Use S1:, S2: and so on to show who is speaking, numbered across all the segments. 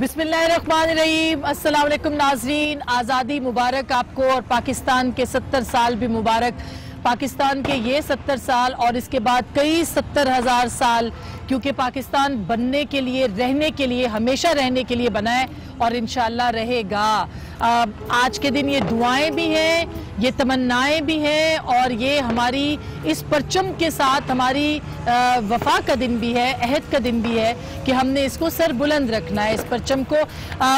S1: बिस्मिल्लाहिर्रहमानिर्रहीम। अस्सलाम वालेकुम नाज़रीन, आज़ादी मुबारक आपको और पाकिस्तान के 70 साल भी मुबारक। पाकिस्तान के ये 70 साल और इसके बाद कई 70,000 साल, क्योंकि पाकिस्तान बनने के लिए, रहने के लिए, हमेशा रहने के लिए बना है और इंशाअल्लाह रहेगा। आज के दिन ये दुआएं भी हैं, ये तमन्नाएं भी हैं और ये हमारी इस परचम के साथ हमारी वफा का दिन भी है, अहद का दिन भी है कि हमने इसको सर बुलंद रखना है, इस परचम को।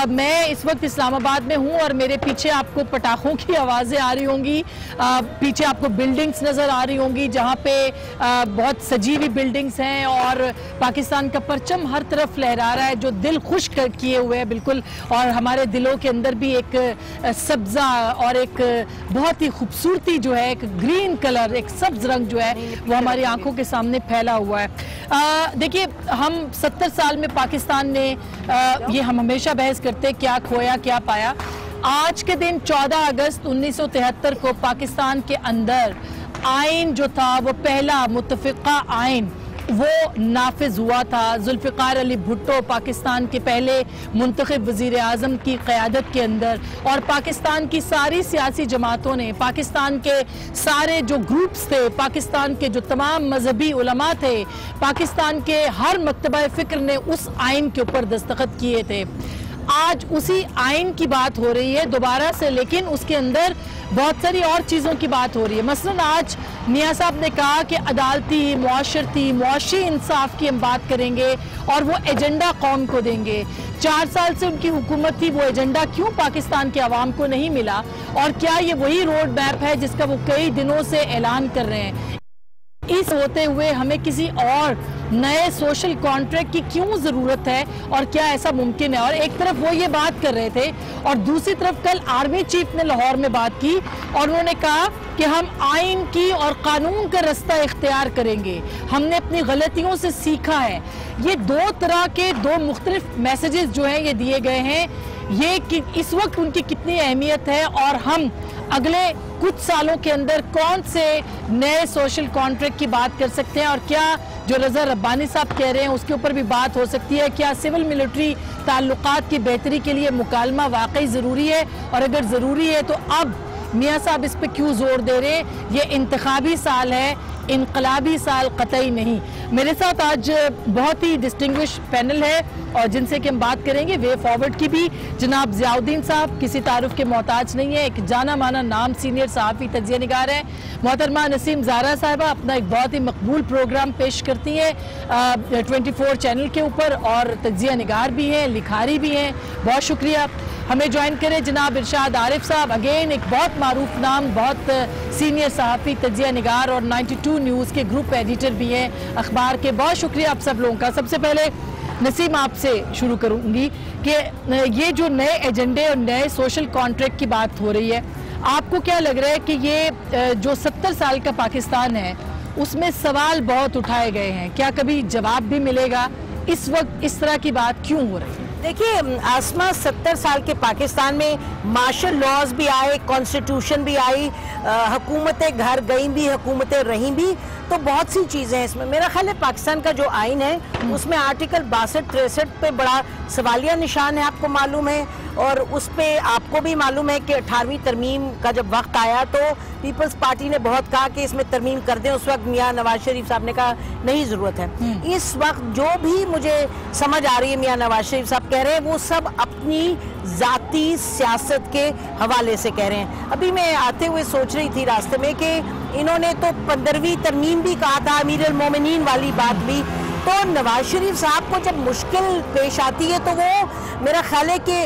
S1: मैं इस वक्त इस्लामाबाद में हूँ और मेरे पीछे आपको पटाखों की आवाज़ें आ रही होंगी, पीछे आपको बिल्डिंग्स नज़र आ रही होंगी जहाँ पे बहुत सजी हुई बिल्डिंग्स हैं और पाकिस्तान का परचम हर तरफ लहरा रहा है, जो दिल खुश किए हुए है बिल्कुल। और हमारे दिलों के अंदर भी एक सब्जा और एक बहुत ही खूबसूरती जो है, एक ग्रीन कलर, एक सब्ज रंग जो है वो हमारी आंखों के सामने फैला हुआ है। देखिए, हम 70 साल में पाकिस्तान ने ये हम हमेशा बहस करते हैं क्या खोया क्या पाया। आज के दिन 14 अगस्त 1973 को पाकिस्तान के अंदर आइन जो था वो पहला मुत्तफ़िक़ा आइन वो नाफिज हुआ था। जुल्फ़िकार अली भुट्टो पाकिस्तान के पहले मुंतखब वज़ीर आज़म की क़यादत के अंदर, और पाकिस्तान की सारी सियासी जमातों ने, पाकिस्तान के सारे जो ग्रुप्स थे, पाकिस्तान के जो तमाम मजहबी उलमा थे, पाकिस्तान के हर मकतबा फ़िक्र ने उस आइन के ऊपर दस्तखत किए थे। आज उसी आइन की बात हो रही है दोबारा से, लेकिन उसके अंदर बहुत सारी और चीज़ों की बात हो रही है। मसलन आज मियाँ साहब ने कहा कि अदालती, मुआशरती, मुआशी इंसाफ की हम बात करेंगे और वो एजेंडा कौम को देंगे। 4 साल से उनकी हुकूमत थी, वो एजेंडा क्यों पाकिस्तान के अवाम को नहीं मिला और क्या ये वही रोड मैप है जिसका वो कई दिनों से ऐलान कर रहे हैं। इस होते हुए हमें किसी और नए सोशल कॉन्ट्रैक्ट की क्यों ज़रूरत है और क्या ऐसा मुमकिन है? और एक तरफ वो ये बात कर रहे थे और दूसरी तरफ कल आर्मी चीफ ने लाहौर में बात की और उन्होंने कहा कि हम आइन की और कानून का रास्ता इख्तियार करेंगे, हमने अपनी गलतियों से सीखा है। ये दो तरह के दो मुख्तलिफ मैसेजेस जो हैं ये दिए गए हैं, ये कि इस वक्त उनकी कितनी अहमियत है और हम अगले कुछ सालों के अंदर कौन से नए सोशल कॉन्ट्रैक्ट की बात कर सकते हैं और क्या जो रज़ा रब्बानी साहब कह रहे हैं उसके ऊपर भी बात हो सकती है। क्या सिविल मिलिट्री ताल्लुकात की बेहतरी के लिए मुकालमा वाकई ज़रूरी है, और अगर ज़रूरी है तो अब मियाँ साहब इस पे क्यों जोर दे रहे हैं? ये इंतखाबी साल है, इनकलाबी साल कतई नहीं। मेरे साथ आज बहुत ही डिस्टिंग्विश पैनल है और जिनसे कि हम बात करेंगे वे फॉरवर्ड की भी। जनाब ज़ियाउद्दीन साहब किसी तारुफ के मोहताज नहीं है, एक जाना माना नाम, सीनियर सहाफ़ी, तज्ज़िया निगार है। मोहतरमा नसीम ज़ारा साहिबा अपना एक बहुत ही मकबूल प्रोग्राम पेश करती हैं 24 चैनल के ऊपर और तज्ज़िया निगार भी हैं, लिखारी भी हैं, बहुत शुक्रिया। हमें ज्वाइन करें जनाब इरशाद आरिफ साहब, अगेन एक बहुत मारूफ नाम, बहुत सीनियर सहाफ़ी, तज्ज़िया निगार और 92 न्यूज़ के ग्रुप एडिटर भी हैं अखबार के। बहुत शुक्रिया आप सब लोगों का। सबसे पहले नसीम आपसे शुरू करूंगी कि ये जो नए एजेंडे और नए सोशल कॉन्ट्रैक्ट की बात हो रही है, आपको क्या लग रहा है कि ये जो 70 साल का पाकिस्तान है उसमें सवाल बहुत उठाए गए हैं, क्या कभी जवाब भी मिलेगा? इस वक्त इस तरह की बात क्यों हो रही है?
S2: देखिए आसमा, 70 साल के पाकिस्तान में मार्शल लॉज भी आए, कॉन्स्टिट्यूशन भी आई, हुकूमतें घर गई भी, हुकूमतें रहीं भी, तो बहुत सी चीज़ें हैं इसमें। मेरा ख्याल है पाकिस्तान का जो आइन है उसमें आर्टिकल 62-63 पे बड़ा सवालिया निशान है, आपको मालूम है, और उस पर आपको भी मालूम है कि 18वीं तरमीम का जब वक्त आया तो पीपल्स पार्टी ने बहुत कहा कि इसमें तरमीम कर दें। उस वक्त मियाँ नवाज शरीफ साहब ने कहा नहीं ज़रूरत है। इस वक्त जो भी मुझे समझ आ रही है मियाँ नवाज शरीफ साहब कह रहे हैं वो सब अपनी ज़ाती सियासत के हवाले से कह रहे हैं। अभी मैं आते हुए सोच रही थी रास्ते में कि इन्होंने तो 15वीं तरमीम भी कहा था, अमीर अल मोमिनीन वाली बात भी। तो नवाज शरीफ साहब को जब मुश्किल पेश आती है तो वो, मेरा ख्याल है कि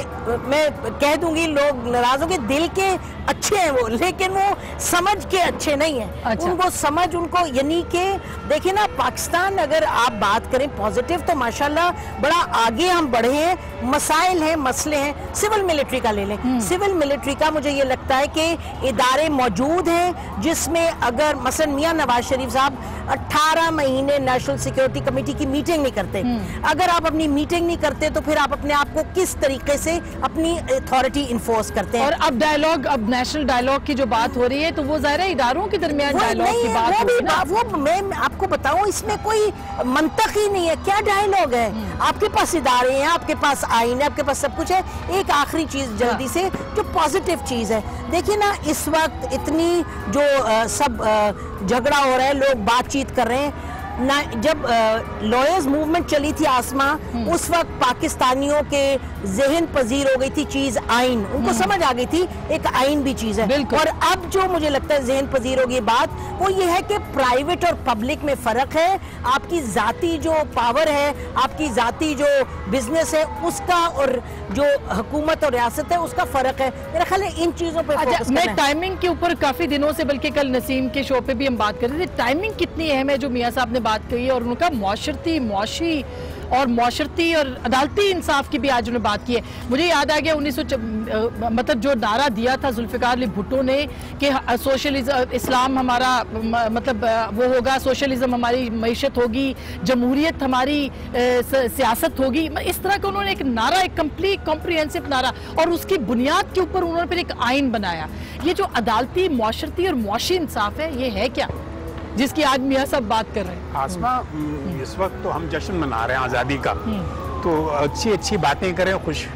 S2: मैं कह दूंगी लोग नाराज होंगे, दिल के अच्छे हैं वो, लेकिन वो समझ के अच्छे नहीं हैं। अच्छा। उनको समझ, उनको यानी कि देखिए ना, पाकिस्तान अगर आप बात करें पॉजिटिव तो माशाल्लाह बड़ा आगे हम बढ़े हैं। मसाइल हैं, मसले हैं। सिविल मिलिट्री का ले लें, सिविल मिलिट्री का मुझे ये लगता है कि इदारे मौजूद हैं जिसमें अगर मसलन मियाँ नवाज शरीफ साहब 18 महीने नेशनल सिक्योरिटी कमेटी की मीटिंग नहीं करते। अगर आप अपनी मीटिंग नहीं करते तो फिर आप अपने आप को किस तरीके से अपनी अथॉरिटी इन्फोर्स करते हैं?
S1: और अब डायलॉग, अब नेशनल डायलॉग की जो बात हो रही है तो वो ज़ाहिर है इदारों के दरमियान डायलॉग की बात हो रही है ना।
S2: वो मैं आपको बताऊं, इसमें कोई मंतक ही नहीं है। क्या डायलॉग है? आपके पास इदारे हैं, आपके पास आईन है, आपके पास सब कुछ है। एक आखिरी चीज जल्दी से, जो पॉजिटिव चीज है, देखिए ना, इस वक्त इतनी जो सब झगड़ा हो रहा है, लोग बातचीत कर रहे हैं ना। जब लॉयर्स मूवमेंट चली थी आसमा, उस वक्त पाकिस्तानियों के ज़हन पजीर हो गई थी चीज आइन, उनको समझ आ गई थी एक आइन भी चीज है। और अब जो मुझे लगता है ज़हन पजीर होगी बात, वो ये है कि प्राइवेट और पब्लिक में फर्क है। आपकी जाती जो पावर है, आपकी जाती जो बिजनेस है, उसका और जो हुकूमत और रियासत है, उसका फर्क है। मेरा ख्याल है इन चीजों पर फोकस करना है।
S1: मैं टाइमिंग के ऊपर काफी दिनों से, बल्कि कल नसीम के शो पे भी हम बात कर रहे थे, टाइमिंग कितनी अहम है जो मियां साहब ने बात कही है, और उनका मुआशी और अदालती इंसाफ की भी आज उन्होंने बात की है। मुझे याद आ गया मतलब जो नारा दिया था जुल्फिकार अली भुट्टो ने कि सोशलिज्म, इस्लाम हमारा मतलब वो होगा, सोशलिज्म हमारी मईशत होगी, जमहूरियत हमारी सियासत होगी। इस तरह का उन्होंने एक नारा, एक कंप्लीट कॉम्प्रिहेंसिव नारा, और उसकी बुनियाद के ऊपर उन्होंने फिर एक आइन बनाया। ये जो अदालती, मुआशरती और मुआशी इंसाफ है, ये है क्या जिसकी आज मियां साहब बात कर रहे हैं?
S3: आसमा, इस वक्त तो हम जश्न मना रहे हैं आज़ादी का, तो अच्छी बातें करें, खुश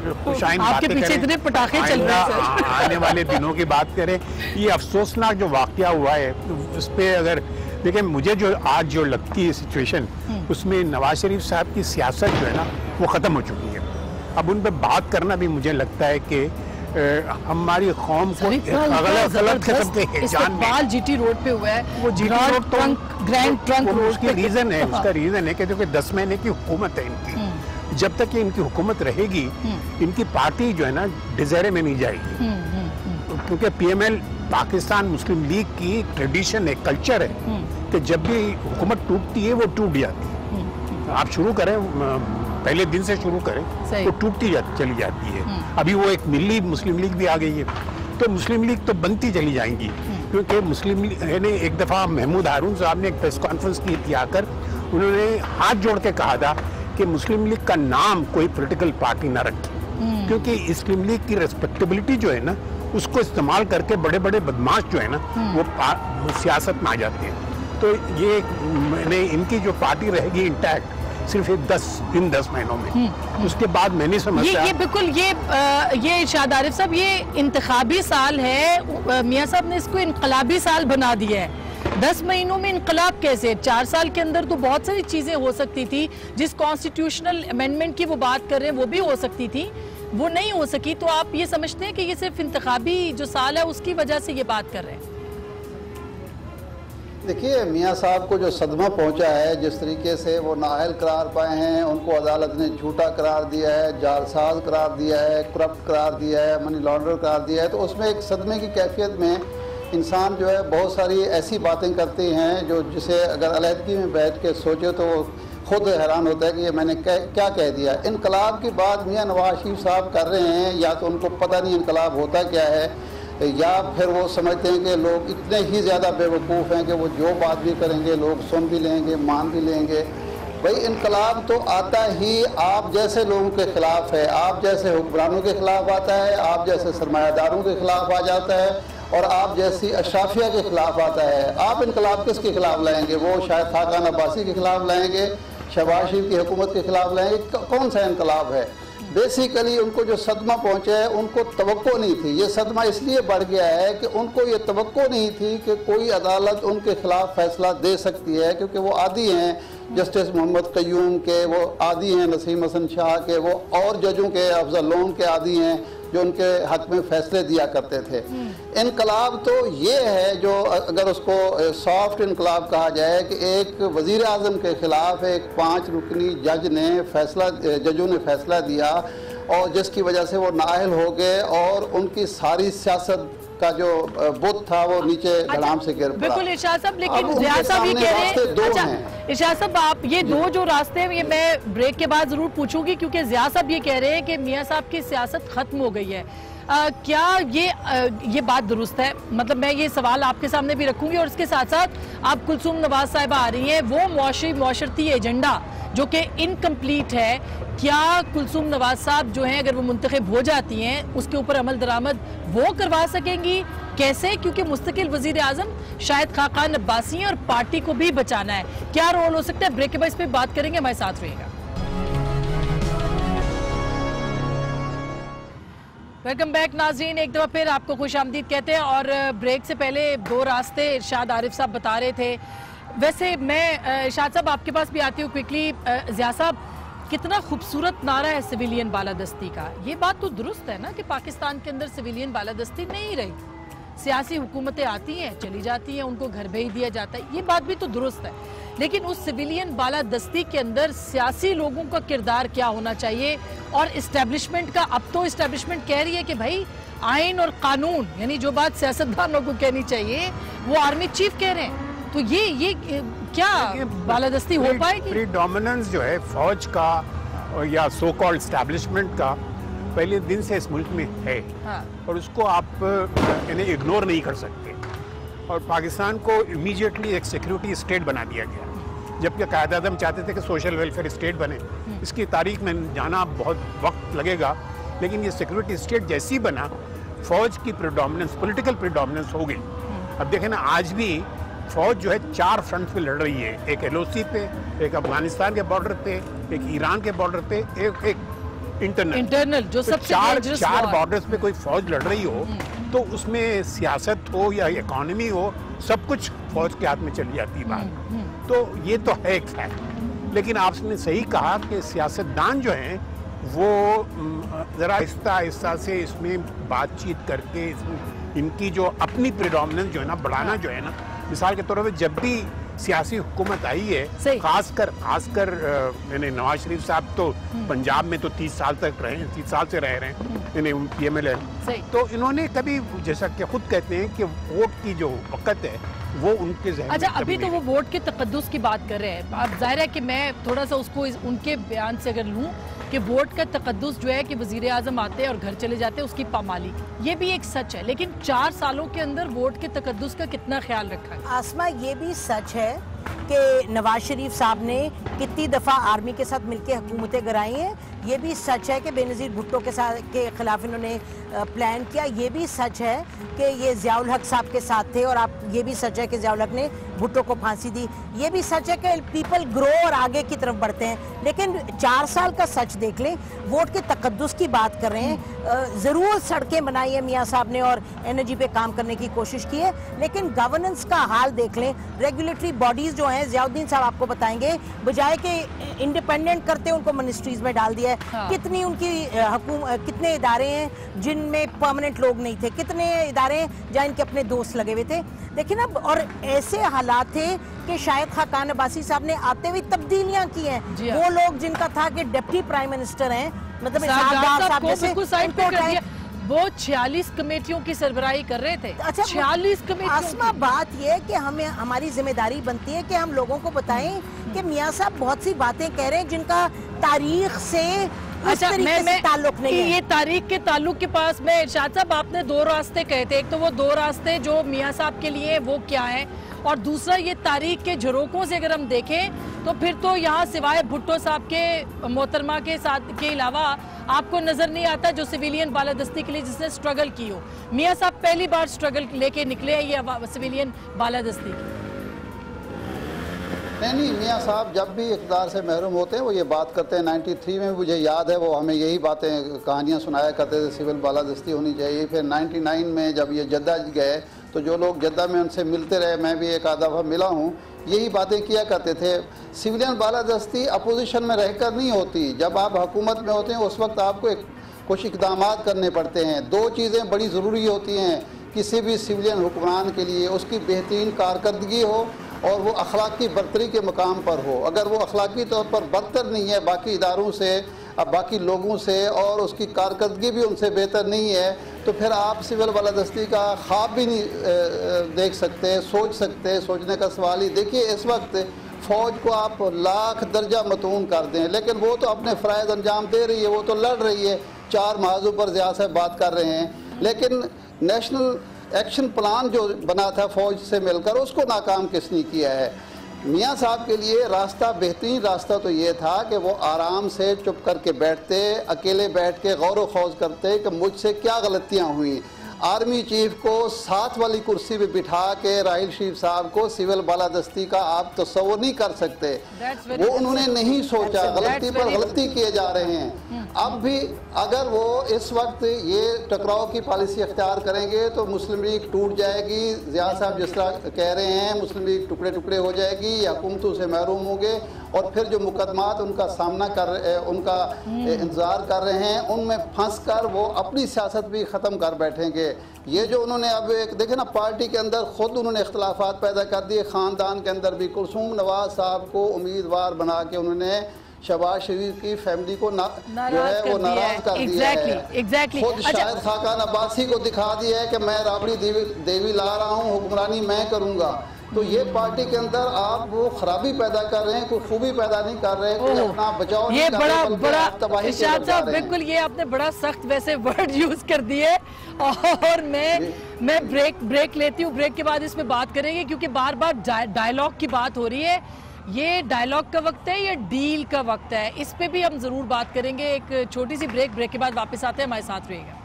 S3: आइन बातें करें।
S1: पीछे इतने पटाखे चल रहे हैं,
S3: आने वाले दिनों की बात करें। ये अफसोसनाक जो वाकया हुआ है उस पर अगर देखें, मुझे जो आज जो लगती है सिचुएशन, उसमें नवाज शरीफ साहब की सियासत जो है ना, वो ख़त्म हो चुकी है। अब उन पर बात करना भी मुझे लगता है कि हमारी कौम को अलग किस्म के जान में
S1: जीटी रोड पे हुआ है,
S3: वो जीटी रोड तो
S1: ग्रैंड ट्रंक रोड।
S3: उसकी रीजन है, उसका रीजन है कि जो 10 महीने की हुकूमत है इनकी, जब तक ये इनकी हुकूमत रहेगी, इनकी पार्टी जो है ना डिजायरे में नहीं जाएगी। क्योंकि पीएमएल पाकिस्तान मुस्लिम लीग की ट्रेडिशन है, कल्चर है कि जब भी हुकूमत टूटती है वो टूट जाती है। आप शुरू करें, पहले दिन से शुरू करें तो टूटती चली जाती है। अभी वो एक मिली मुस्लिम लीग भी आ गई है, तो मुस्लिम लीग तो बनती चली जाएंगी। क्योंकि मुस्लिम लीग ने एक दफ़ा महमूद हारून साहब ने एक प्रेस कॉन्फ्रेंस की थी आकर, उन्होंने हाथ जोड़ के कहा था कि मुस्लिम लीग का नाम कोई पॉलिटिकल पार्टी ना रखे, क्योंकि मुस्लिम लीग की रिस्पेक्टेबिलिटी जो है ना, उसको इस्तेमाल करके बड़े बड़े बदमाश जो है ना, वो सियासत में आ जाते हैं। तो ये मैंने इनकी जो पार्टी रहेगी इंटैक्ट सिर्फ 10 महीनों में, उसके बाद मैंने समझा
S1: ये बिल्कुल ये इरशाद आरिफ साहब, ये इंतखाबी साल है, मियां साहब ने इसको इनकलाबी साल बना दिया है। 10 महीनों में इनकलाब कैसे? 4 साल के अंदर तो बहुत सारी चीजें हो सकती थी। जिस कॉन्स्टिट्यूशनल अमेंडमेंट की वो बात कर रहे हैं वो भी हो सकती थी, वो नहीं हो सकी। तो आप ये समझते हैं कि ये सिर्फ इंतखाबी जो साल है उसकी वजह से ये बात कर रहे हैं?
S4: देखिए, मियां साहब को जो सदमा पहुंचा है, जिस तरीके से वो नाअहल करार पाए हैं, उनको अदालत ने झूठा करार दिया है, जालसाज करार दिया है, करप्ट करार दिया है, मनी लॉन्डर करार दिया है, तो उसमें एक सदमे की कैफियत में इंसान जो है बहुत सारी ऐसी बातें करते हैं जो जिसे अगर अलहदगी में बैठ के सोचे तो वो खुद हैरान होता है कि ये मैंने क्या कह दिया। इनकलाब की बात मियां नवाज शरीफ साहब कर रहे हैं, या तो उनको पता नहीं इनकलाब होता क्या है, या फिर वो समझते हैं कि लोग इतने ही ज़्यादा बेवकूफ़ हैं कि वो जो बात भी करेंगे लोग सुन भी लेंगे, मान भी लेंगे। भाई, इनकलाब तो आता ही आप जैसे लोगों के ख़िलाफ़ है, आप जैसे हुक्मरानों के ख़िलाफ़ आता है, आप जैसे सरमायादारों के ख़िलाफ़ आ जाता है, और आप जैसी अशराफिया के ख़िलाफ़ आता है। आप इनकलाब किसके ख़िलाफ़ लाएंगे? वो शायद खाकान अब्बासी के ख़िलाफ़ लाएंगे, शहबाज शरीफ की हुकूमत के ख़िलाफ़ लाएंगे। कौन सा इनकलाब है? बेसिकली उनको जो सदमा पहुंचा है, उनको तवक्को नहीं थी। ये सदमा इसलिए बढ़ गया है कि उनको ये तवक्को नहीं थी कि कोई अदालत उनके खिलाफ फैसला दे सकती है, क्योंकि वो आदी हैं जस्टिस मोहम्मद कय्यूम के, वो आदी हैं नसीम हसन शाह के, वो और जजों के, अफजल लोन के आदी हैं जो उनके हक में फैसले दिया करते थे। इनकलाब तो ये है जो अगर उसको सॉफ्ट इनकलाब कहा जाए कि एक वज़ीर आज़म के ख़िलाफ़ एक 5 रुकनी जजों ने फैसला दिया, और जिसकी वजह से वो नाअहल हो गए और उनकी सारी सियासत का जो बुत था वो नीचे धड़ाम से गिर पड़ा।
S1: बिल्कुल इरशाद साहब, लेकिन ज़िया साहब ये कह रहे हैं, अच्छा इरशाद साहब, आप ये दो जो रास्ते हैं ये मैं ब्रेक के बाद जरूर पूछूंगी, क्योंकि ज़िया साहब ये कह रहे हैं कि मियां साहब की सियासत खत्म हो गई है। क्या ये बात दुरुस्त है? मतलब मैं ये सवाल आपके सामने भी रखूंगी और इसके साथ साथ आप कुलसूम नवाज साहिबा आ रही हैं, वो मुआशरती एजेंडा जो कि इनकम्प्लीट है, क्या कुलसूम नवाज साहब जो हैं अगर वो मुंतखब हो जाती हैं उसके ऊपर अमल दरामद वो करवा सकेंगी? कैसे? क्योंकि मुस्तकिल वजीर आजम शायद खाकान अब्बासी हैं और पार्टी को भी बचाना है। क्या रोल हो सकता है? ब्रेक के बाद इस पर बात करेंगे, हमारे साथ रहिएगा। वेलकम बैक नाजरीन, एक दफ़ा फिर आपको खुश आमदीद कहते हैं। और ब्रेक से पहले दो रास्ते इरशाद आरिफ साहब बता रहे थे। वैसे मैं इरशाद साहब आपके पास भी आती हूँ क्विकली। ज़िया साहब, कितना खूबसूरत नारा है सिविलियन बालादस्ती का। ये बात तो दुरुस्त है ना कि पाकिस्तान के अंदर सिविलियन बालादस्ती नहीं रही, सियासी हुकूमतें आती हैं चली जाती हैं, उनको घर भेज दिया जाता है, ये बात भी तो दुरुस्त है। लेकिन उस सिविलियन बालादस्ती के अंदर सियासी लोगों का किरदार क्या होना चाहिए? और इस्टेब्लिशमेंट का, अब तो इस्टेब्लिशमेंट कह रही है कि भाई आइन और कानून, यानी जो बात सियासतदानों को कहनी चाहिए वो आर्मी चीफ कह रहे हैं। तो ये क्या बालादस्ती हो पाएगी?
S3: प्रीडोमिनेंस जो है फौज का या सो कॉल्ड एस्टैब्लिशमेंट का पहले दिन से इस मुल्क में है।
S1: हाँ।
S3: और उसको आप इन्हें इग्नोर नहीं कर सकते। और पाकिस्तान को इमीडिएटली एक सिक्योरिटी स्टेट बना दिया गया, जबकि कायद आज़म चाहते थे कि सोशल वेलफेयर स्टेट बने। इसकी तारीख में जाना बहुत वक्त लगेगा, लेकिन ये सिक्योरिटी स्टेट जैसी बना, फौज की प्रीडोमिनेंस, पॉलिटिकल प्रीडोमिनेंस हो गई। अब देखें ना, आज भी फौज जो है 4 फ्रंट पे लड़ रही है, एक LOC पे, एक अफगानिस्तान के बॉर्डर पे, एक ईरान के बॉर्डर पे, एक इंटरनल जो
S1: सबसे
S3: चार बॉर्डर्स पे कोई फौज लड़ रही हो तो उसमें सियासत हो या इकोनॉमी हो, सब कुछ फौज के हाथ में चली जाती है बात। तो ये तो है एक फैक्ट। लेकिन आपने सही कहा कि सियासतदान जो हैं वो ज़रा आहिस्ता आहिस्ता से इसमें बातचीत करके इनकी जो अपनी प्रीडोमिनेंस जो है ना बढ़ाना जो है ना, मिसाल के तौर पे जब भी सियासी हुकूमत आई है, खासकर मैंने नवाज शरीफ साहब तो पंजाब में तो 30 साल तक रहे हैं, 30 साल से रह रहे हैं PML, तो इन्होंने कभी, जैसा कि खुद कहते हैं कि वोट की जो वक़्त है वो उनके ज़हन में।
S1: अच्छा, अभी तो वो वोट के तकद्दुस की बात कर रहे हैं। अब जाहिर है कि मैं थोड़ा सा उसको उनके बयान से अगर लूँ कि वोट का तकद्दुस जो है कि वज़ीर आज़म आते हैं और घर चले जाते हैं, उसकी पामाली, ये भी एक सच है। लेकिन 4 सालों के अंदर वोट के तकद्दुस का कितना ख्याल रखा है?
S2: आसमा, ये भी सच है कि नवाज शरीफ साहब ने कितनी दफ़ा आर्मी के साथ मिलकर हुकूमतें गिराई हैं। ये भी सच है कि बेनज़ीर भुट्टो के खिलाफ इन्होंने प्लान किया। ये भी सच है कि ये ज़ियाउल हक साहब के साथ थे, और आप ये भी सच है कि ज़ियाउल हक ने भुट्टो को फांसी दी। ये भी सच है कि पीपल ग्रो और आगे की तरफ बढ़ते हैं। लेकिन 4 साल का सच देख लें, वोट के तकद्दुस की बात कर रहे हैं। ज़रूर सड़कें बनाई है मियाँ साहब ने और एनर्जी पे काम करने की कोशिश की है, लेकिन गवर्नेंस का हाल देख लें। रेगुलेटरी बॉडीज़ जो हैं, ज़ियाउद्दीन साहब आपको बताएंगे, बजाय के इंडिपेंडेंट करते उनको मिनिस्ट्रीज में डाल दिया है।
S1: हाँ।
S2: कितनी उनकी कितने इदारे हैं जिनमें परमानेंट लोग नहीं थे, कितने इदारे हैं जहाँ इनके अपने दोस्त लगे हुए थे। लेकिन अब और ऐसे हालात थे कि शायद खाकान अब्बासी साहब ने आते हुए तब्दीलियां की हैं। वो लोग जिनका था कि डिप्टी प्राइम मिनिस्टर हैं, मतलब साहब जैसे
S1: वो 46 कमेटियों की सरबराही कर रहे थे।
S2: अच्छा,
S1: 46 कमेटियों।
S2: आसमा, बात ये है कि हमें, हमारी जिम्मेदारी बनती है कि हम लोगों को बताएं कि मियाँ साहब बहुत सी बातें कह रहे हैं जिनका तारीख से ताल्लुक नहीं है।
S1: ये तारीख के ताल्लुक के पास में इरशाद साहब, आपने 2 रास्ते कहे थे। एक तो वो 2 रास्ते जो मियाँ साहब के लिए वो क्या है, और दूसरा ये तारीख के झरोकों से अगर हम देखें तो फिर तो यहाँ सिवाय भुट्टो साहब के, मोहतरमा के साथ के अलावा आपको नजर नहीं आता जो सिविलियन बालादस्ती के लिए जिसने स्ट्रगल की हो। मियाँ साहब पहली बार स्ट्रगल लेके निकले हैं ये सिविलियन बालादस्ती की।
S4: नहीं, मियाँ साहब जब भी इक़्तिदार से महरूम होते हैं वो ये बात करते हैं। 93 में मुझे याद है वो हमें यही बातें, कहानियाँ सुनाया करते थे, सिविल बालादस्ती होनी चाहिए। फिर 99 में जब ये जद्दा गए तो जो लोग जद्दा में उनसे मिलते रहे, मैं भी एक आधा दफ़ा मिला हूँ, यही बातें किया करते थे। सिविलियन बालादस्ती अपोजिशन में रहकर नहीं होती, जब आप हुकूमत में होते हैं उस वक्त आपको कुछ इक़दाम करने पड़ते हैं। 2 चीज़ें बड़ी ज़रूरी होती हैं किसी भी सिविलियन हुक्मरान के लिए, उसकी बेहतरीन कारकर्दगी हो और वो अखलाकी बरतरी के मकाम पर हो। अगर वो अखलाकी तौर पर बरतर नहीं है बाकी इदारों से, अब बाकी लोगों से, और उसकी कारकर्दगी भी उनसे बेहतर नहीं है, तो फिर आप सिविल बालादस्ती का ख्वाब भी नहीं देख सकते, सोच सकते। सोचने का सवाल ही, देखिए इस वक्त फ़ौज को आप लाख दर्जा मतून कर दें, लेकिन वो तो अपने फ़राइज़ अंजाम दे रही है, वो तो लड़ रही है। 4 मौजू पर ज़िया साहब बात कर रहे हैं, लेकिन नेशनल एक्शन प्लान जो बना था फ़ौज से मिलकर, उसको नाकाम किसने किया है? मियाँ साहब के लिए रास्ता, बेहतरीन रास्ता तो ये था कि वो आराम से चुप करके बैठते, अकेले बैठ के गौर व खौज करते कि मुझसे क्या गलतियाँ हुई। आर्मी चीफ को साथ वाली कुर्सी पे बिठा के राहिल शरीफ साहब को सिविल बालादस्ती का आप तस्वर नहीं कर सकते, वो उन्होंने नहीं सोचा, गलती पर गलती किए जा रहे हैं। अब भी अगर वो इस वक्त ये टकराव की पॉलिसी अख्तियार करेंगे तो मुस्लिम लीग टूट जाएगी। ज़िया साहब जिस तरह कह रहे हैं मुस्लिम लीग टुकड़े टुकड़े हो जाएगी, या हुकूमतों से महरूम होंगे, और फिर जो मुकदमात उनका सामना उनका इंतज़ार कर रहे हैं उनमें फंस कर वो अपनी सियासत भी ख़त्म कर बैठेंगे। ये जो उन्होंने अब एक देखे ना, पार्टी के अंदर खुद उन्होंने इख्तलाफात पैदा कर दिए, ख़ानदान के अंदर भी कुलसूम नवाज साहब को उम्मीदवार बना के उन्होंने शहबाज शरीफ की फैमिली को जो है वो नाराज कर दिया है। खुद शाहिद खाकान अब्बासी को दिखा दिया है कि मैं राबड़ी देवी ला रहा हूँ, हुक्मरानी मैं करूँगा। तो ये पार्टी के अंदर आप वो खराबी पैदा कर रहे हैं, कोई खूबी पैदा नहीं कर रहे, कोई अपना बचाव
S1: ये
S4: नहीं
S1: बड़ा
S4: तबाही
S1: इरशाद साहब, बिल्कुल ये आपने बड़ा सख्त वैसे वर्ड यूज कर दिए। और मैं ब्रेक लेती हूँ, ब्रेक के बाद इसमें बात करेंगे, क्योंकि बार बार डायलॉग की बात हो रही है। ये डायलॉग का वक्त है या डील का वक्त है, इस पे भी हम जरूर बात करेंगे। एक छोटी सी ब्रेक के बाद वापस आते हैं, हमारे साथ रहिएगा।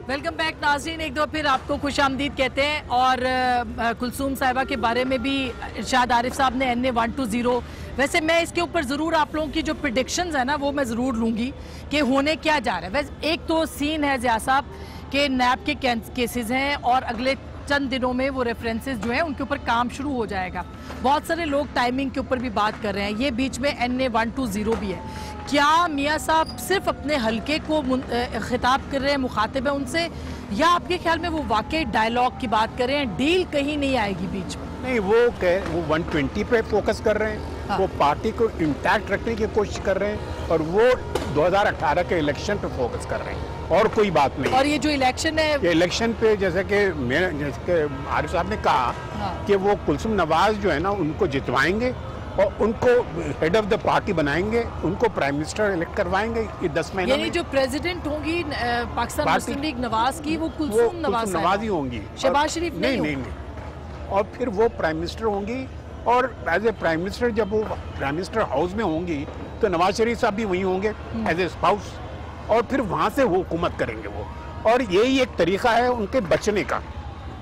S1: वेलकम बैक नाज़रीन, एक दो फिर आपको खुशामदीद कहते हैं। और कुलसूम साहिबा के बारे में भी इरशाद आरिफ साहब ने NA 120, वैसे मैं इसके ऊपर ज़रूर आप लोगों की जो प्रेडिक्शंस है ना वो मैं ज़रूर लूँगी कि होने क्या जा रहा है। वैसे एक तो सीन है ज़िया साहब के नैब के केसेस हैं और अगले चंद दिनों में वो रेफरेंसेस जो हैं उनके ऊपर काम शुरू हो जाएगा। बहुत सारे लोग टाइमिंग के ऊपर भी बात कर रहे हैं, ये बीच में NA 120 भी है। क्या मियाँ साहब सिर्फ अपने हलके को खिताब कर रहे हैं, मुखातिब है उनसे, या आपके ख्याल में वो वाकई डायलॉग की बात कर रहे हैं, डील कहीं नहीं आएगी बीच में?
S3: नहीं, वो 120 पे फोकस कर रहे हैं। हाँ। वो पार्टी को इंटैक्ट रखने की कोशिश कर रहे हैं और वो 2018 के इलेक्शन पे फोकस कर रहे हैं, और कोई बात नहीं।
S1: और ये जो इलेक्शन है,
S3: ये इलेक्शन पे जैसे कि आरिफ साहब ने कहा, हाँ, कि वो कुलसूम नवाज जो है ना उनको जितवाएंगे और उनको हेड ऑफ द पार्टी बनाएंगे, उनको प्राइम मिनिस्टर इलेक्ट करवाएंगे ये 10 महीने में।
S1: यानी जो प्रेसिडेंट होंगी पाकिस्तान मुस्लिम लीग नवाज की, वो कुलसूम नवाज
S3: ही होंगी,
S1: शहबाज शरीफ नहीं।
S3: और फिर वो प्राइम मिनिस्टर होंगी, और एज ए प्राइम मिनिस्टर जब वो प्राइम मिनिस्टर हाउस में होंगी तो नवाज शरीफ साहब भी वहीं होंगे एज ए स्पाउस, और फिर वहाँ से वो हुकूमत करेंगे वो। और यही एक तरीका है उनके बचने का,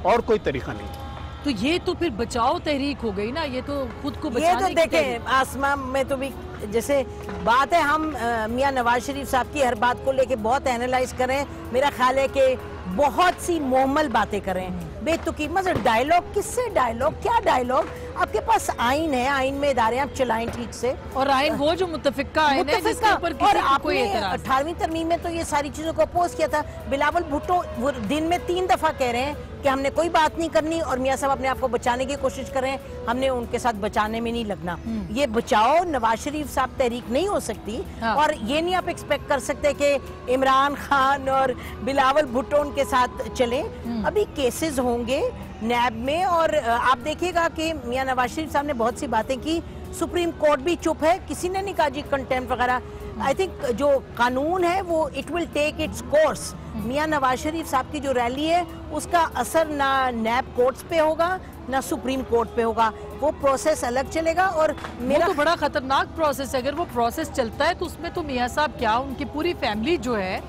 S3: और कोई तरीका नहीं।
S1: तो ये तो फिर बचाओ तहरीक हो गई ना, ये तो खुद को बचाने
S2: ये तो देखें आसमा में तो भी जैसे बात है, हम मियाँ नवाज शरीफ साहब की हर बात को लेके बहुत एनालाइज करें, मेरा ख्याल है कि बहुत सी मोहम्मल बातें करें, बेतुकी मतलब डायलॉग, किससे डायलॉग, क्या डायलॉग? आपके पास आइन है, आइन में इदारे आप चलाएं ठीक से,
S1: और आइन वो जो मुत्तफिका आइन है जिसके ऊपर किसी को कोई एतराज।
S2: 18वीं तरमीम में तो ये सारी चीजों को अपोज किया था। बिलावल भुट्टो वो दिन में 3 दफा कह रहे हैं कि हमने कोई बात नहीं करनी, और मियाँ साहब अपने आप को बचाने की कोशिश कर रहे हैं, हमने उनके साथ बचाने में नहीं लगना। ये बचाओ नवाज शरीफ साहब तहरीक नहीं हो सकती। हाँ। और ये नहीं आप एक्सपेक्ट कर सकते कि इमरान खान और बिलावल भुट्टो उनके साथ चले। अभी केसेस होंगे नैब में, और आप देखिएगा कि मियाँ नवाज शरीफ साहब ने बहुत सी बातें की, सुप्रीम कोर्ट भी चुप है, किसी ने नहीं कहा जी कंटेम्प्ट वगैरह। आई थिंक जो कानून है वो it will take its course. मियाँ नवाज शरीफ साहब की जो रैली है उसका असर ना नैब कोर्ट्स पे होगा ना सुप्रीम कोर्ट पे होगा, वो प्रोसेस अलग चलेगा। और मेरा
S1: तो बड़ा खतरनाक प्रोसेस है, अगर वो प्रोसेस चलता है तो उसमें तो मियाँ साहब क्या, उनकी पूरी फैमिली जो है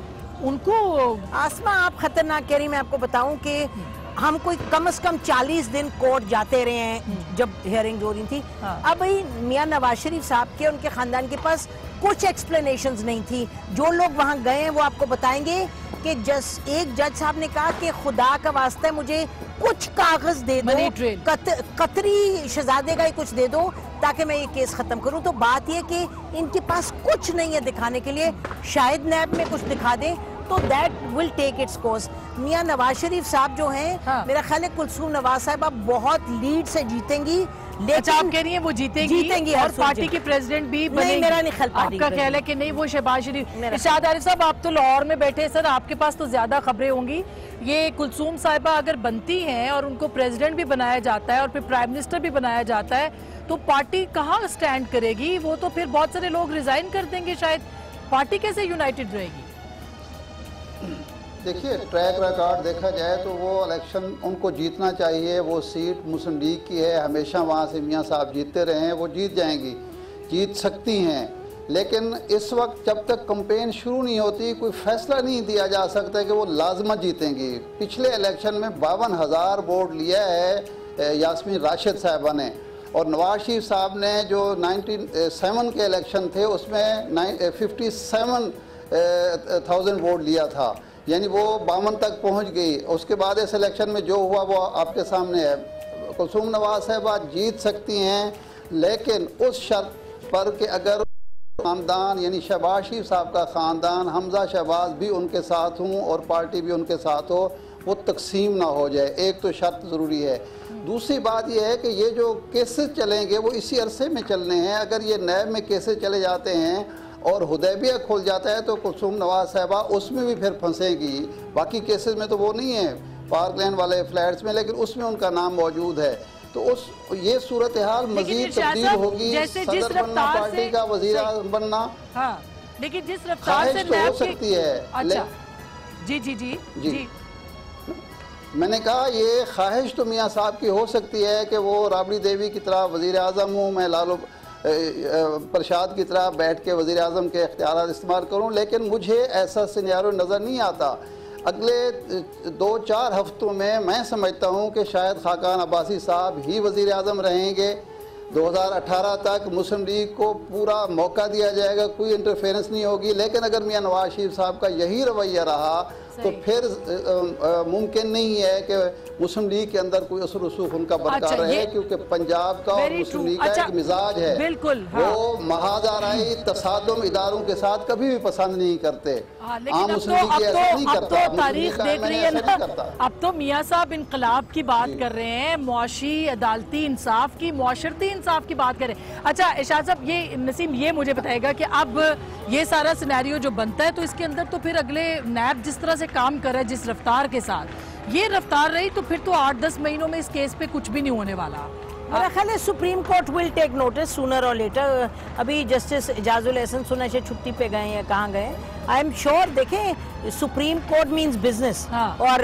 S1: उनको।
S2: आसमा आप खतरनाक कह रही, मैं आपको बताऊं कि हम कोई कम से कम 40 दिन कोर्ट जाते रहे हैं जब हियरिंग हो रही थी। हाँ। अब भाई मियाँ नवाज शरीफ साहब के, उनके खानदान के पास कुछ एक्सप्लेनेशंस नहीं थी। जो लोग वहां गए हैं वो आपको बताएंगे कि एक जज साहब ने कहा कि खुदा का वास्ता है मुझे कुछ कागज दे दो, कतरी शहजादे का ही कुछ दे दो ताकि मैं ये केस खत्म करूं। तो बात ये कि इनके पास कुछ नहीं है दिखाने के लिए, शायद नैब में कुछ दिखा दें तो that will take its course. मियाँ नवाज शरीफ साहब जो हैं, हाँ। मेरा ख्याल है कुलसूम नवाज साहब अब बहुत लीड से जीतेंगी।
S1: लेकिन आप कह रही हैं वो जीतेंगी और पार्टी की प्रेसिडेंट भी बनेंगी?
S2: मेरा नहीं ख्याल,
S1: आपका ख्याल है कि नहीं वो शहबाज शरीफ? इरशाद आरिफ साहब, आप तो लाहौर में बैठे सर, आपके पास तो ज्यादा खबरें होंगी। ये कुलसूम साहिबा अगर बनती हैं और उनको प्रेसिडेंट भी बनाया जाता है और फिर प्राइम मिनिस्टर भी बनाया जाता है, तो पार्टी कहाँ स्टैंड करेगी? वो तो फिर बहुत सारे लोग रिजाइन कर देंगे शायद। पार्टी कैसे यूनाइटेड रहेगी?
S4: देखिए, ट्रैक रिकॉर्ड देखा जाए तो वो इलेक्शन उनको जीतना चाहिए। वो सीट मुस्लिम लीग की है, हमेशा वहाँ से मियाँ साहब जीतते रहे हैं, वो जीत जाएंगी, जीत सकती हैं। लेकिन इस वक्त जब तक कैंपेन शुरू नहीं होती कोई फैसला नहीं दिया जा सकता कि वो लाजमत जीतेंगी। पिछले इलेक्शन में 52,000 वोट लिया है यास्मीन राशिद साहबा ने, और नवाज शरीफ साहब ने जो 97 के इलेक्शन थे उसमें 57,000 वोट लिया था, यानी वो 52 तक पहुंच गई। उसके बाद इस इलेक्शन में जो हुआ वो आपके सामने है। कुलसूम नवाज साहबा जीत सकती हैं, लेकिन उस शर्त पर कि अगर खानदान यानी शहबाज शरीफ साहब का ख़ानदान, हमजा शहबाज भी उनके साथ हों और पार्टी भी उनके साथ हो, वो तकसीम ना हो जाए। एक तो शर्त ज़रूरी है। दूसरी बात यह है कि ये जो केसेस चलेंगे वो इसी अरसे में चलने हैं। अगर ये नैब में केसेस चले जाते हैं और हुदैबिया खोल जाता है तो कुलसूम नवाज साहबा उसमें भी फिर फंसेगी। बाकी केसेस में तो वो नहीं है, पार्कलैंड वाले फ्लैट्स में, लेकिन उसमें उनका नाम मौजूद है। तो उस ये सूरत हाल मजीद तब्दील होगी। सदर बनना, पार्टी का वजीर आज़म बनना,
S1: हाँ, लेकिन जिस रफ्तार से
S4: तो हो सकती है।
S1: अच्छा, जी जी जी जी,
S4: मैंने कहा ये ख्वाहिश तो मियाँ साहब की हो सकती है कि वो राबड़ी देवी की तरह वजीर आज़म हूँ, मैं लालू प्रसाद की तरह बैठ के वज़ीर आज़म के इख्तियार इस्तेमाल करूँ, लेकिन मुझे ऐसा सिनेरियो नज़र नहीं आता। अगले 2-4 हफ्तों में मैं समझता हूँ कि शायद खाकान अब्बासी साहब ही वज़ीर आज़म रहेंगे। 2018 तक मुस्लिम लीग को पूरा मौका दिया जाएगा, कोई इंटरफेरेंस नहीं होगी। लेकिन अगर मियाँ नवाज शरीफ साहब का यही रवैया रहा तो फिर मुमकिन नहीं है कि मुस्लिम लीग के अंदर कोई असर रसूख उनका बरकरार रहे, क्योंकि पंजाब का और मुस्लिम लीग का एक मिजाज है,
S1: बिल्कुल,
S4: वो महादाराई तसादुम इदारों के साथ कभी भी पसंद नहीं करते।
S1: आम मुस्लिम लीग ऐसा नहीं करता। तारीख देख रही है ना, अब तो मियाँ साहब इनकलाब की बात कर रहे हैं, मुआशी अदालती इंसाफ की, मुआशरती इंसाफ की बात करें। अच्छा इरशाद साहब, ये नसीम ये मुझे बताएगा कि अब ये सारा सिनेरियो जो बनता है तो इसके अंदर तो फिर अगले नैब जिस तरह से काम कर रहा है, जिस रफ्तार के साथ ये रफ्तार रही, तो फिर तो 8-10 महीनों में इस केस पे कुछ भी नहीं होने वाला।
S2: मेरा ख्याल है supreme court will take notice sooner और लेटर। अभी जस्टिस एजाजुल एहसन सुना से छुट्टी पे गए हैं, कहाँ गए, आई एम श्योर। देखें, सुप्रीम कोर्ट मींस बिजनेस, और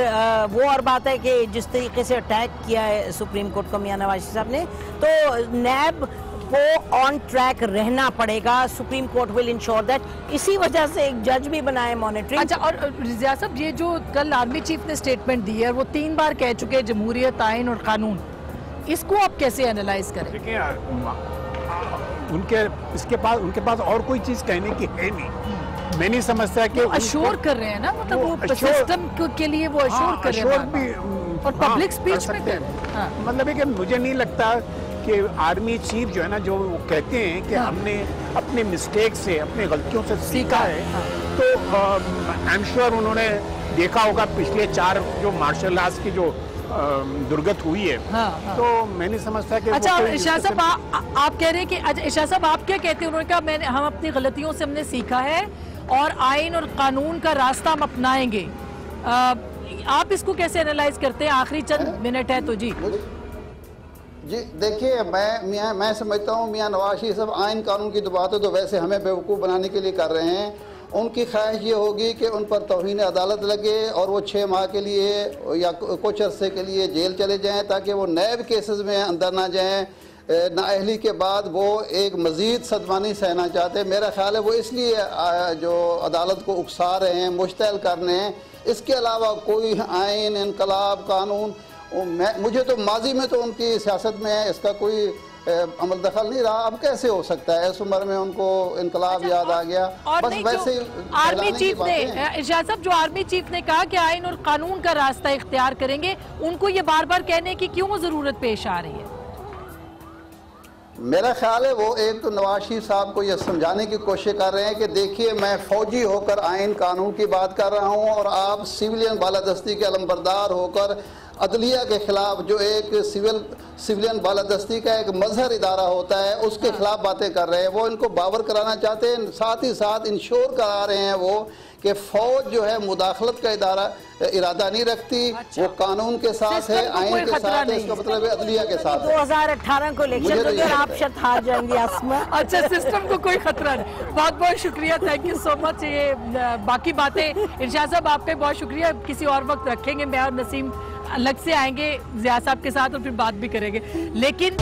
S2: वो और बात है कि जिस तरीके से अटैक किया है सुप्रीम कोर्ट को मियां नवाज साहब ने, तो नैब को ऑन ट्रैक रहना पड़ेगा। Supreme court will ensure that. इसी वजह से एक जज भी बनाए मॉनिटरिंग।
S1: अच्छा, और रिज़ा साहब, ये जो कल आर्मी चीफ ने स्टेटमेंट दी है, वो 3 बार कह चुके हैं जमहूरियत, आइन और कानून, इसको आप कैसे एनालाइज करें?
S3: देखिए, उनके पास और कोई चीज कहने की है नहीं। मैं नहीं समझता कि
S1: अश्योर कर रहे हैं ना, मतलब वो सिस्टम के लिए वो अश्योर कर रहे हैं और पब्लिक स्पीच में कर रहे हैं।
S3: मतलब है कि मुझे नहीं लगता कि आर्मी चीफ जो है ना, जो वो कहते हैं कि हमने अपने मिस्टेक से, अपने गलतियों से सीखा है, तो आई एम श्योर उन्होंने देखा होगा पिछले 4 जो मार्शल लॉ की जो दुर्गत हुई है। तो मैं नहीं समझता कि
S1: अच्छा, इरशाद साहब आप कह रहे हैं कि, अच्छा इरशाद साहब आप क्या कहते हैं? उन्होंने कहा हम अपनी गलतियों से हमने सीखा है और आइन और कानून का रास्ता हम अपनाएंगे। आप इसको कैसे एनालाइज करते हैं? आखिरी चंद मिनट है तो जी
S4: देखिए, मैं समझता हूँ मियाँ नवाज शरीफ साहब आइन कानून की बातें तो वैसे हमें बेवकूफ़ बनाने के लिए कर रहे हैं। उनकी ख्वाहिश ये होगी कि उन पर तौहीन अदालत लगे और वो 6 माह के लिए या कुछ अरसे के लिए जेल चले जाएं, ताकि वो नैब केसेस में अंदर ना जाएं। नाअहली के बाद वो एक मज़ीद सदमा नहीं सहना चाहते। मेरा ख्याल है वो इसलिए जो अदालत को उकसा रहे हैं, मुश्तैल कर रहे हैं। इसके अलावा कोई आइन, इनकलाब, कानून, मुझे तो माजी में तो उनकी सियासत में इसका कोई अमल दखल नहीं रहा। अब कैसे हो सकता है? इस उम्र में उनको इनकलाब याद आ गया। बस वैसे
S1: आर्मी चीफ ने, इरशाद साहब, जो आर्मी चीफ ने कहा कि आइन और कानून का रास्ता इख्तियार करेंगे, उनको ये बार बार कहने की क्यों जरूरत पेश आ रही है?
S4: मेरा ख्याल है वो एक तो नवाज शरीफ साहब को यह समझाने की कोशिश कर रहे हैं कि देखिए, मैं फौजी होकर आइन कानून की बात कर रहा हूं और आप सिविलियन बालादस्ती के अलमबरदार होकर अदलिया के खिलाफ, जो एक सिविलियन बालादस्ती का एक मजहर इदारा होता है, उसके खिलाफ बातें कर रहे हैं। वो इनको बावर कराना चाहते हैं, साथ ही साथ इंश्योर करा रहे हैं वो कि फौज जो है मुदाखलत का इरादा नहीं रखती। वो कानून के साथ है, आइन के साथ है, इसका मतलब है अदलिया के साथ है।
S2: 2018 को इलेक्शन होंगे और आप शायद हार जाएंगे आसमा।
S1: अच्छा, सिस्टम को कोई खतरा नहीं। बहुत बहुत शुक्रिया, थैंक यू सो मच। ये बाकी बातें इरशाद साहब आपका बहुत शुक्रिया, किसी और वक्त रखेंगे। मैं और नसीम अलग से आएंगे ज़िया साहब के साथ और फिर बात भी करेंगे। लेकिन